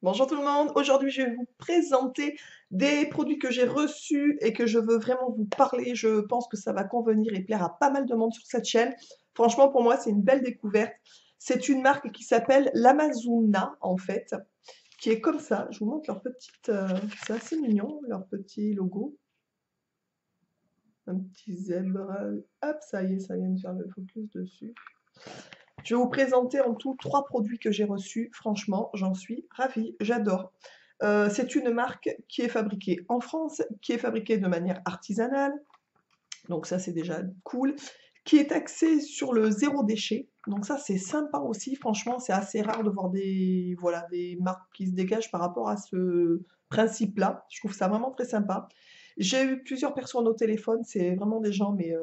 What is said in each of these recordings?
Bonjour tout le monde, aujourd'hui je vais vous présenter des produits que j'ai reçus et que je veux vraiment vous parler. Je pense que ça va convenir et plaire à pas mal de monde sur cette chaîne. Franchement pour moi c'est une belle découverte. C'est une marque qui s'appelle l'Amazuna en fait, qui est comme ça. Je vous montre leur petite, c'est assez mignon leur petit logo. Un petit zèbre, hop ça y est, ça vient de faire le focus dessus. Je vais vous présenter en tout 3 produits que j'ai reçus. Franchement, j'en suis ravie, j'adore. C'est une marque qui est fabriquée en France, qui est fabriquée de manière artisanale, donc ça c'est déjà cool, qui est axée sur le zéro déchet, donc ça c'est sympa aussi. Franchement, c'est assez rare de voir des, voilà, des marques qui se dégagent par rapport à ce principe-là. Je trouve ça vraiment très sympa. J'ai eu plusieurs personnes au téléphone, c'est vraiment des gens, mais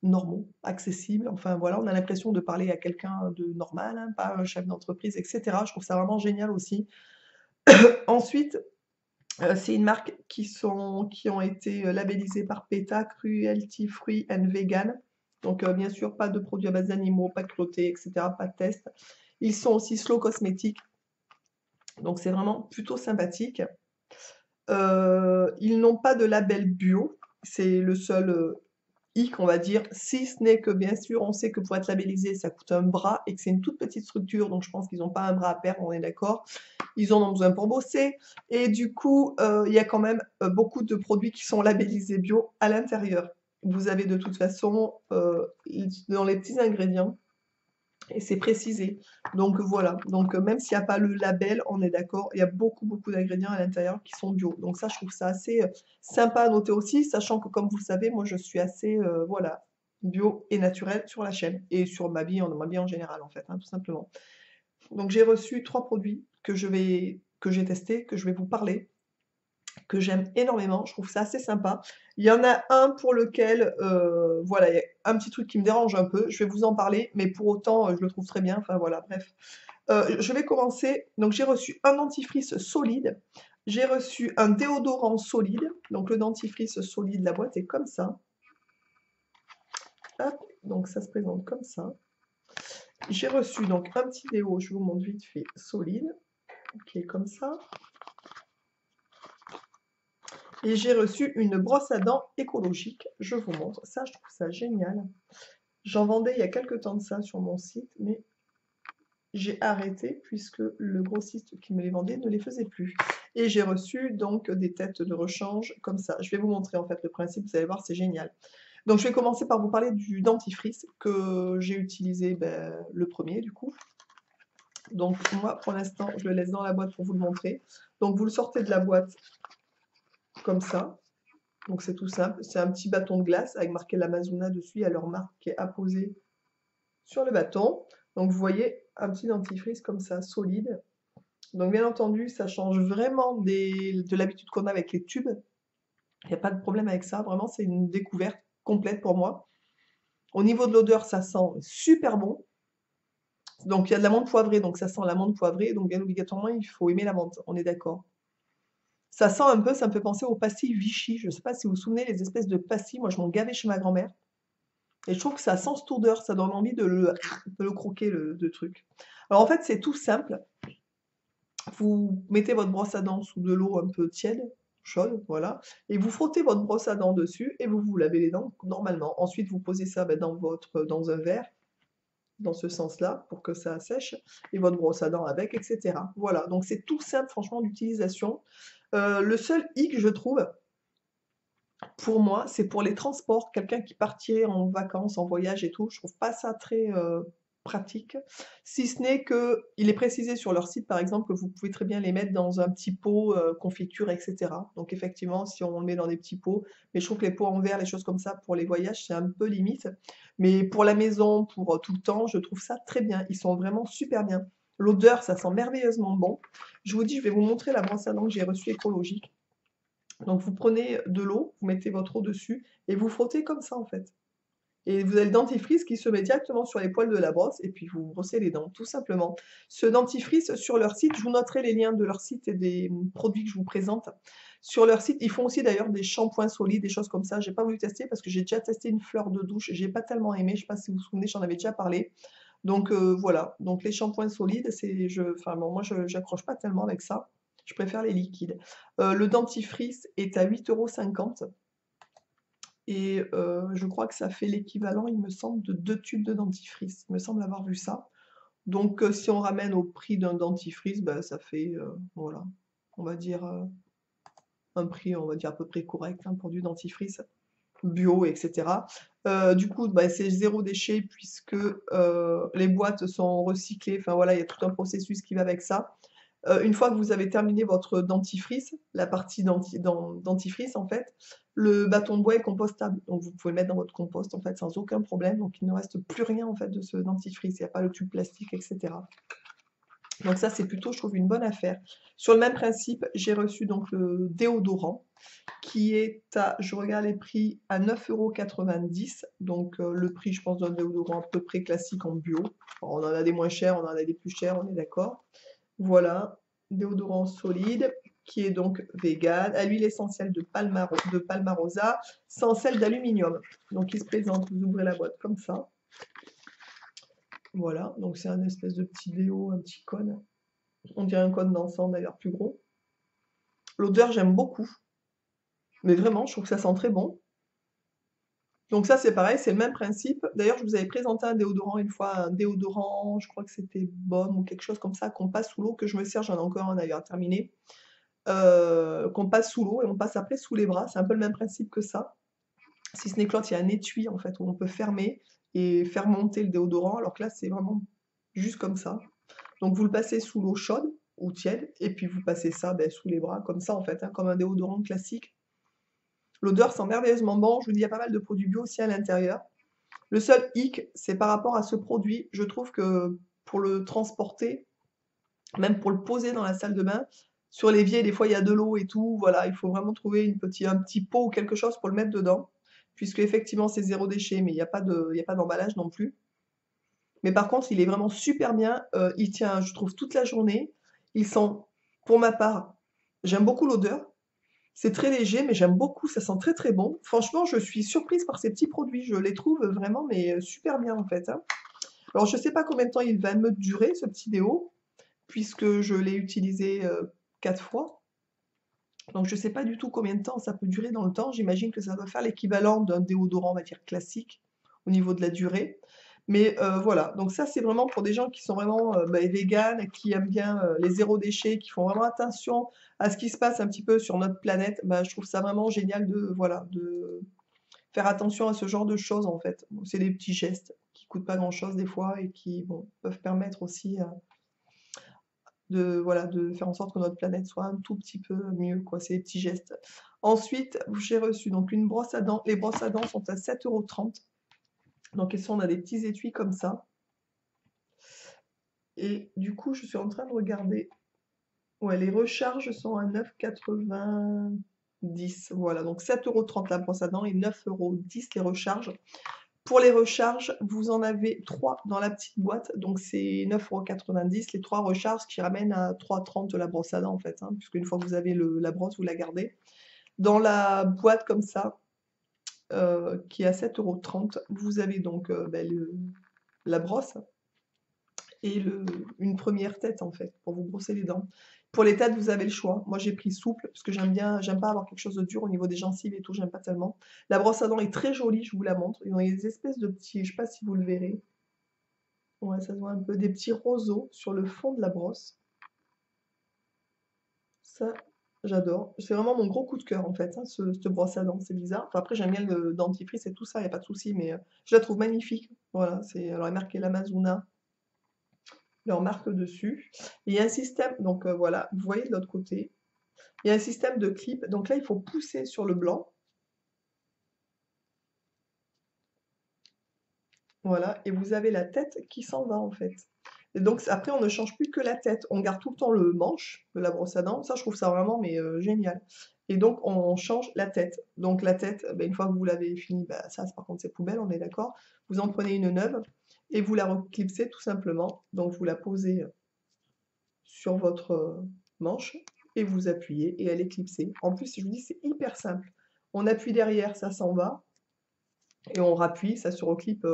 normaux, accessibles. Enfin voilà, on a l'impression de parler à quelqu'un de normal, hein, pas un chef d'entreprise, etc. Je trouve ça vraiment génial aussi. Ensuite, c'est une marque qui ont été labellisées par PETA, Cruelty Free and Vegan. Donc bien sûr, pas de produits à base d'animaux, pas de cruauté, etc. Pas de test. Ils sont aussi slow cosmétiques, donc c'est vraiment plutôt sympathique. Ils n'ont pas de label bio, c'est le seul hic, on va dire, si ce n'est que bien sûr, on sait que pour être labellisé, ça coûte un bras et que c'est une toute petite structure, donc je pense qu'ils n'ont pas un bras à perdre, on est d'accord. Ils en ont besoin pour bosser et du coup, il y a quand même beaucoup de produits qui sont labellisés bio à l'intérieur. Vous avez de toute façon dans les petits ingrédients et c'est précisé. Donc voilà, donc même s'il n'y a pas le label, on est d'accord, il y a beaucoup d'ingrédients à l'intérieur qui sont bio. Donc ça, je trouve ça assez sympa à noter aussi, sachant que comme vous le savez, moi je suis assez voilà, bio et naturel sur la chaîne et sur ma vie en général en fait, hein, tout simplement. Donc j'ai reçu 3 produits que j'ai testés, que je vais vous parler, que j'aime énormément, je trouve ça assez sympa. Il y en a un pour lequel, voilà, il y a un petit truc qui me dérange un peu, je vais vous en parler, mais pour autant, je le trouve très bien, enfin voilà, bref. Je vais commencer, donc j'ai reçu un dentifrice solide, j'ai reçu un déodorant solide, donc le dentifrice solide, la boîte est comme ça. Hop, donc ça se présente comme ça. J'ai reçu donc un petit déo, je vous montre vite fait, solide, qui est comme ça. Et j'ai reçu une brosse à dents écologique. Je vous montre. Ça, je trouve ça génial. J'en vendais il y a quelques temps de ça sur mon site, mais j'ai arrêté puisque le grossiste qui me les vendait ne les faisait plus. Et j'ai reçu donc des têtes de rechange comme ça. Je vais vous montrer en fait le principe, vous allez voir, c'est génial. Donc je vais commencer par vous parler du dentifrice que j'ai utilisé le premier du coup. Donc moi pour l'instant je le laisse dans la boîte pour vous le montrer. Donc vous le sortez de la boîte comme ça. Donc c'est tout simple, c'est un petit bâton de glace avec marqué l'Amazona dessus, il y a leur marque qui est apposée sur le bâton. Donc vous voyez un petit dentifrice comme ça, solide. Donc bien entendu, ça change vraiment de l'habitude qu'on a avec les tubes. Il n'y a pas de problème avec ça, vraiment c'est une découverte complète pour moi. Au niveau de l'odeur, ça sent super bon. Donc il y a de l'amande poivrée, donc ça sent l'amande poivrée, donc bien obligatoirement il faut aimer l'amande, on est d'accord. Ça sent un peu, ça me fait penser aux pastilles Vichy. Je ne sais pas si vous vous souvenez, les espèces de pastilles, moi je m'en gavais chez ma grand-mère. Et je trouve que ça sent cette odeur, ça donne envie de le croquer, le truc. Alors en fait, c'est tout simple. Vous mettez votre brosse à dents sous de l'eau un peu tiède, chaude, voilà, et vous frottez votre brosse à dents dessus et vous vous lavez les dents normalement. Ensuite, vous posez ça dans un verre, dans ce sens-là, pour que ça sèche, et votre brosse à dents avec, etc. Voilà, donc c'est tout simple, franchement, d'utilisation. Le seul hic, je trouve, pour moi, c'est pour les transports. Quelqu'un qui partirait en vacances, en voyage et tout, je trouve pas ça très pratique. Si ce n'est que il est précisé sur leur site, par exemple, que vous pouvez très bien les mettre dans un petit pot confiture, etc. Donc effectivement, si on le met dans des petits pots, mais je trouve que les pots en verre, les choses comme ça, pour les voyages, c'est un peu limite. Mais pour la maison, pour tout le temps, je trouve ça très bien. Ils sont vraiment super bien. L'odeur, ça sent merveilleusement bon. Je vous dis, je vais vous montrer la brosse à dents que j'ai reçue écologique. Donc vous prenez de l'eau, vous mettez votre eau dessus et vous frottez comme ça en fait. Et vous avez le dentifrice qui se met directement sur les poils de la brosse et puis vous brossez les dents, tout simplement. Ce dentifrice, sur leur site, je vous noterai les liens de leur site et des produits que je vous présente. Sur leur site, ils font aussi d'ailleurs des shampoings solides, des choses comme ça. J'ai pas voulu tester parce que j'ai déjà testé une fleur de douche. J'ai pas tellement aimé. Je sais pas si vous vous souvenez, j'en avais déjà parlé. Donc voilà, donc les shampoings solides, enfin bon, moi j'accroche pas tellement avec ça, je préfère les liquides. Le dentifrice est à 8,50 € et je crois que ça fait l'équivalent, il me semble, de 2 tubes de dentifrice. Il me semble avoir vu ça. Donc si on ramène au prix d'un dentifrice, bah, ça fait, voilà, on va dire, un prix, on va dire à peu près correct, hein, pour du dentifrice bio, etc. Du coup, bah, c'est zéro déchet puisque les boîtes sont recyclées. Enfin voilà, il y a tout un processus qui va avec ça. Une fois que vous avez terminé votre dentifrice, la partie dentifrice en fait, le bâton de bois est compostable. Donc vous pouvez le mettre dans votre compost en fait sans aucun problème. Donc il ne reste plus rien en fait de ce dentifrice. Il n'y a pas le tube plastique, etc. Donc ça c'est plutôt, je trouve, une bonne affaire. Sur le même principe, j'ai reçu donc le déodorant qui est à, je regarde les prix, à 9,90 €. Donc le prix, je pense, d'un déodorant à peu près classique en bio. On en a des moins chers, on en a des plus chers, on est d'accord. Voilà, déodorant solide, qui est donc vegan, à l'huile essentielle de Palmarosa, sans sel d'aluminium. Donc il se présente, vous ouvrez la boîte comme ça. Voilà, donc c'est un espèce de petit déo, un petit cône. On dirait un cône d'encens d'ailleurs plus gros. L'odeur, j'aime beaucoup. Mais vraiment, je trouve que ça sent très bon. Donc ça, c'est pareil, c'est le même principe. D'ailleurs, je vous avais présenté un déodorant une fois, un déodorant, je crois que c'était Baume ou quelque chose comme ça, qu'on passe sous l'eau, que je me sers, j'en ai encore un d'ailleurs terminé, qu'on passe sous l'eau et on passe après sous les bras. C'est un peu le même principe que ça. Si ce n'est que l'autre, il y a un étui en fait, où on peut fermer et faire monter le déodorant, alors que là, c'est vraiment juste comme ça. Donc vous le passez sous l'eau chaude ou tiède, et puis vous passez ça ben, sous les bras, comme ça en fait, hein, comme un déodorant classique. L'odeur sent merveilleusement bon. Je vous dis, il y a pas mal de produits bio aussi à l'intérieur. Le seul hic, c'est par rapport à ce produit. Je trouve que pour le transporter, même pour le poser dans la salle de bain, sur l'évier, des fois il y a de l'eau et tout. Voilà, il faut vraiment trouver un petit pot ou quelque chose pour le mettre dedans. Puisque effectivement c'est zéro déchet, mais il y a pas d'emballage non plus. Mais par contre, il est vraiment super bien. Il tient, je trouve, toute la journée. Ils sont, pour ma part, j'aime beaucoup l'odeur. C'est très léger, mais j'aime beaucoup, ça sent très très bon. Franchement, je suis surprise par ces petits produits, je les trouve vraiment mais super bien en fait, hein. Alors je sais pas combien de temps il va me durer ce petit déo, puisque je l'ai utilisé 4 fois. Donc je sais pas du tout combien de temps ça peut durer dans le temps. J'imagine que ça doit faire l'équivalent d'un déodorant, on va dire classique, au niveau de la durée. Mais voilà, donc ça c'est vraiment pour des gens qui sont vraiment bah, véganes, qui aiment bien les zéro déchets, qui font vraiment attention à ce qui se passe un petit peu sur notre planète. Bah, je trouve ça vraiment génial de, voilà, de faire attention à ce genre de choses en fait. Bon, c'est des petits gestes qui coûtent pas grand-chose des fois et qui bon, peuvent permettre aussi voilà, de faire en sorte que notre planète soit un tout petit peu mieux, quoi. C'est des petits gestes. Ensuite, j'ai reçu donc une brosse à dents. Les brosses à dents sont à 7,30 €. Donc, elles sont dans des petits étuis comme ça. Et du coup, je suis en train de regarder. Ouais, les recharges sont à 9,90 €. Voilà, donc 7,30 € la brosse à dents et 9,10 € les recharges. Pour les recharges, vous en avez 3 dans la petite boîte, donc c'est 9,90 €, les 3 recharges qui ramènent à 3,30 € la brosse à dents en fait, hein, puisqu'une fois que vous avez la brosse, vous la gardez. Dans la boîte comme ça, qui est à 7,30 €, vous avez donc ben, la brosse et une première tête en fait, pour vous brosser les dents. Pour les têtes, vous avez le choix. Moi, j'ai pris souple, parce que j'aime pas avoir quelque chose de dur au niveau des gencives et tout, j'aime pas tellement. La brosse à dents est très jolie, je vous la montre. Il y a des espèces de petits, je sais pas si vous le verrez. Ouais, ça se voit un peu, des petits roseaux sur le fond de la brosse. Ça, j'adore. C'est vraiment mon gros coup de cœur en fait, hein, cette brosse à dents. C'est bizarre. Enfin, après, j'aime bien le dentifrice et tout ça, il n'y a pas de souci, mais je la trouve magnifique. Voilà, alors elle est marquée l'Amazona, leur marque dessus. Il y a un système, donc voilà, vous voyez de l'autre côté, il y a un système de clip. Donc là, il faut pousser sur le blanc. Voilà, et vous avez la tête qui s'en va en fait. Et donc après, on ne change plus que la tête. On garde tout le temps le manche de la brosse à dents. Ça, je trouve ça vraiment mais génial. Et donc, on change la tête. Donc la tête, ben, une fois que vous l'avez fini, bah, ça, par contre, c'est poubelle, on est d'accord. Vous en prenez une neuve et vous la reclipsez tout simplement. Donc vous la posez sur votre manche et vous appuyez et elle est clipsée. En plus, je vous dis, c'est hyper simple. On appuie derrière, ça s'en va et on rappuie, ça se reclipe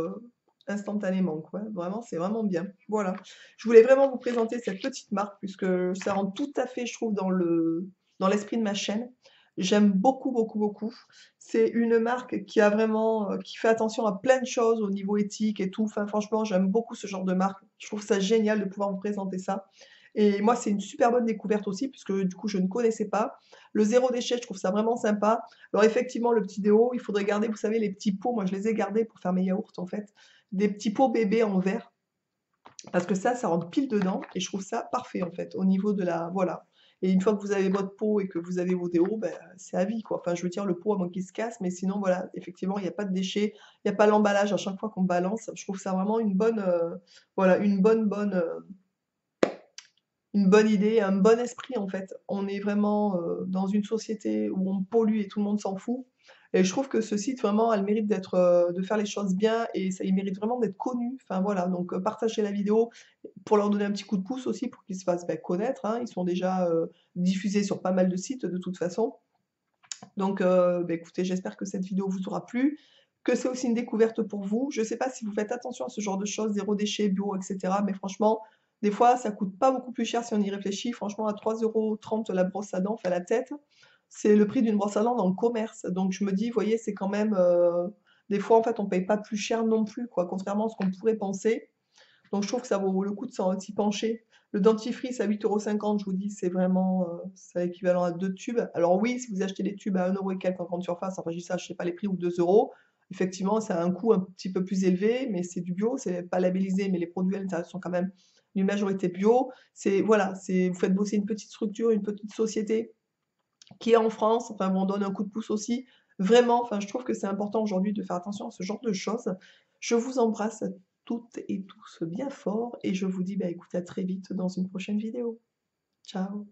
instantanément, quoi. Vraiment, c'est vraiment bien. Voilà. Je voulais vraiment vous présenter cette petite marque puisque ça rentre tout à fait, je trouve, dans l'esprit de ma chaîne. J'aime beaucoup, beaucoup, beaucoup. C'est une marque qui a vraiment, qui fait attention à plein de choses au niveau éthique et tout. Enfin, franchement, j'aime beaucoup ce genre de marque. Je trouve ça génial de pouvoir vous présenter ça. Et moi, c'est une super bonne découverte aussi, puisque du coup, je ne connaissais pas. Le zéro déchet, je trouve ça vraiment sympa. Alors effectivement, le petit déo, il faudrait garder, vous savez, les petits pots. Moi, je les ai gardés pour faire mes yaourts, en fait. Des petits pots bébés en verre. Parce que ça rentre pile dedans. Et je trouve ça parfait, en fait, au niveau de la... Voilà. Et une fois que vous avez votre pot et que vous avez vos déos, ben, c'est à vie, quoi. Enfin, je veux dire, le pot, à moins qu'il se casse. Mais sinon, voilà, effectivement, il n'y a pas de déchets. Il n'y a pas l'emballage à chaque fois qu'on balance. Je trouve ça vraiment une bonne... voilà, une bonne idée, un bon esprit en fait. On est vraiment dans une société où on pollue et tout le monde s'en fout. Et je trouve que ce site vraiment a le mérite d'être, de faire les choses bien et ça, il mérite vraiment d'être connu. Enfin voilà, donc partagez la vidéo pour leur donner un petit coup de pouce aussi pour qu'ils se fassent connaître, hein. Ils sont déjà diffusés sur pas mal de sites de toute façon. Donc écoutez, j'espère que cette vidéo vous aura plu, que c'est aussi une découverte pour vous. Je ne sais pas si vous faites attention à ce genre de choses, zéro déchet, bio, etc. Mais franchement, des fois, ça coûte pas beaucoup plus cher si on y réfléchit. Franchement, à 3,30 € la brosse à dents, enfin la tête, c'est le prix d'une brosse à dents dans le commerce. Donc je me dis, vous voyez, c'est quand même... des fois, en fait, on paye pas plus cher non plus, quoi, contrairement à ce qu'on pourrait penser. Donc je trouve que ça vaut le coup de s'y pencher. Le dentifrice à 8,50 €, je vous dis, c'est vraiment c'est l'équivalent à 2 tubes. Alors oui, si vous achetez des tubes à 1 € et quelques en grande surface, enfin je dis ça, je sais pas les prix, ou 2 €, effectivement, ça a un coût un petit peu plus élevé, mais c'est du bio, c'est pas labellisé, mais les produits à l'intérieur sont quand même une majorité bio. C'est voilà, c'est vous faites bosser une petite structure, une petite société qui est en France, enfin on donne un coup de pouce aussi. Vraiment, enfin je trouve que c'est important aujourd'hui de faire attention à ce genre de choses. Je vous embrasse toutes et tous bien fort et je vous dis bah écoutez à très vite dans une prochaine vidéo. Ciao.